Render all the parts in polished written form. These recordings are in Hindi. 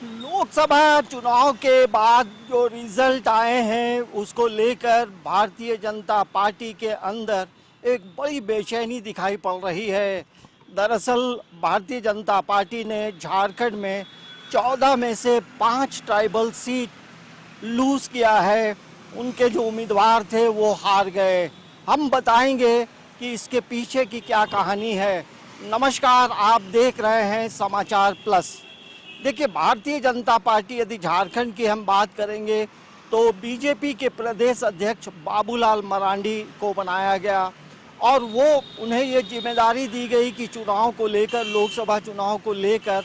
लोकसभा चुनाव के बाद जो रिजल्ट आए हैं उसको लेकर भारतीय जनता पार्टी के अंदर एक बड़ी बेचैनी दिखाई पड़ रही है। दरअसल भारतीय जनता पार्टी ने झारखंड में 14 में से 5 ट्राइबल सीट लूज किया है। उनके जो उम्मीदवार थे वो हार गए। हम बताएंगे कि इसके पीछे की क्या कहानी है। नमस्कार, आप देख रहे हैं समाचार प्लस। देखिए, भारतीय जनता पार्टी, यदि झारखंड की हम बात करेंगे तो बीजेपी के प्रदेश अध्यक्ष बाबूलाल मरांडी को बनाया गया और उन्हें ये जिम्मेदारी दी गई कि चुनाव को लेकर, लोकसभा चुनाव को लेकर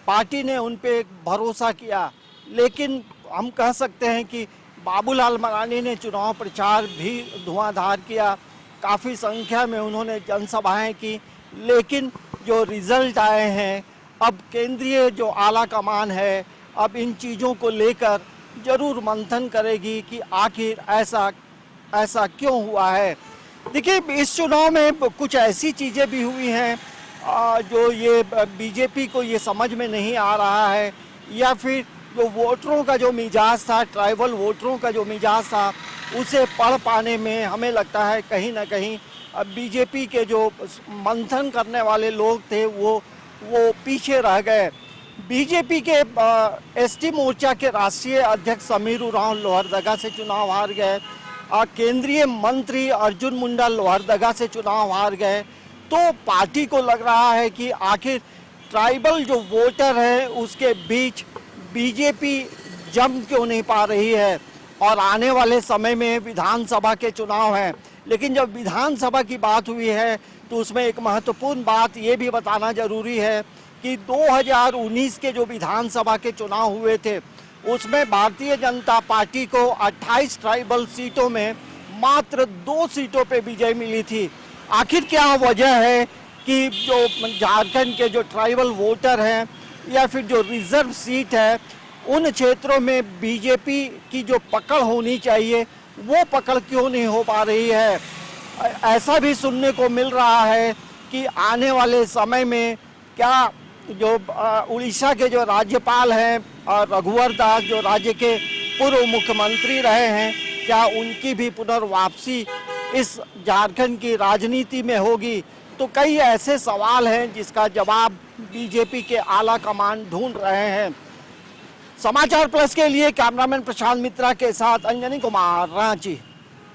पार्टी ने उन पे भरोसा किया। लेकिन हम कह सकते हैं कि बाबूलाल मरांडी ने चुनाव प्रचार भी धुआंधार किया। काफ़ी संख्या में उन्होंने जनसभाएं की, लेकिन जो रिजल्ट आए हैं, अब केंद्रीय जो आला कमान है अब इन चीज़ों को लेकर जरूर मंथन करेगी कि आखिर ऐसा क्यों हुआ है। देखिए, इस चुनाव में कुछ ऐसी चीज़ें भी हुई हैं जो ये बीजेपी को ये समझ में नहीं आ रहा है, या फिर जो वोटरों का जो मिजाज था, ट्राइबल वोटरों का जो मिजाज था, उसे पढ़ पाने में हमें लगता है कहीं ना कहीं बीजेपी के जो मंथन करने वाले लोग थे वो पीछे रह गए। बीजेपी के एसटी मोर्चा के राष्ट्रीय अध्यक्ष समीर उरांव लोहरदगा से चुनाव हार गए। केंद्रीय मंत्री अर्जुन मुंडा लोहरदगा से चुनाव हार गए। तो पार्टी को लग रहा है कि आखिर ट्राइबल जो वोटर है उसके बीच बीजेपी जम क्यों नहीं पा रही है। और आने वाले समय में विधानसभा के चुनाव हैं, लेकिन जब विधानसभा की बात हुई है तो उसमें एक महत्वपूर्ण बात ये भी बताना जरूरी है कि 2019 के जो विधानसभा के चुनाव हुए थे उसमें भारतीय जनता पार्टी को 28 ट्राइबल सीटों में मात्र 2 सीटों पे विजय मिली थी। आखिर क्या वजह है कि जो झारखंड के जो ट्राइबल वोटर हैं या फिर जो रिजर्व सीट है उन क्षेत्रों में बीजेपी की जो पकड़ होनी चाहिए वो पकड़ क्यों नहीं हो पा रही है। ऐसा भी सुनने को मिल रहा है कि आने वाले समय में क्या जो उड़ीसा के जो राज्यपाल हैं रघुवर दास, जो राज्य के पूर्व मुख्यमंत्री रहे हैं, क्या उनकी भी पुनर्वापसी इस झारखंड की राजनीति में होगी। तो कई ऐसे सवाल हैं जिसका जवाब बीजेपी के आला कमान ढूंढ रहे हैं। समाचार प्लस के लिए कैमरामैन प्रशांत मित्रा के साथ अंजनी कुमार, रांची।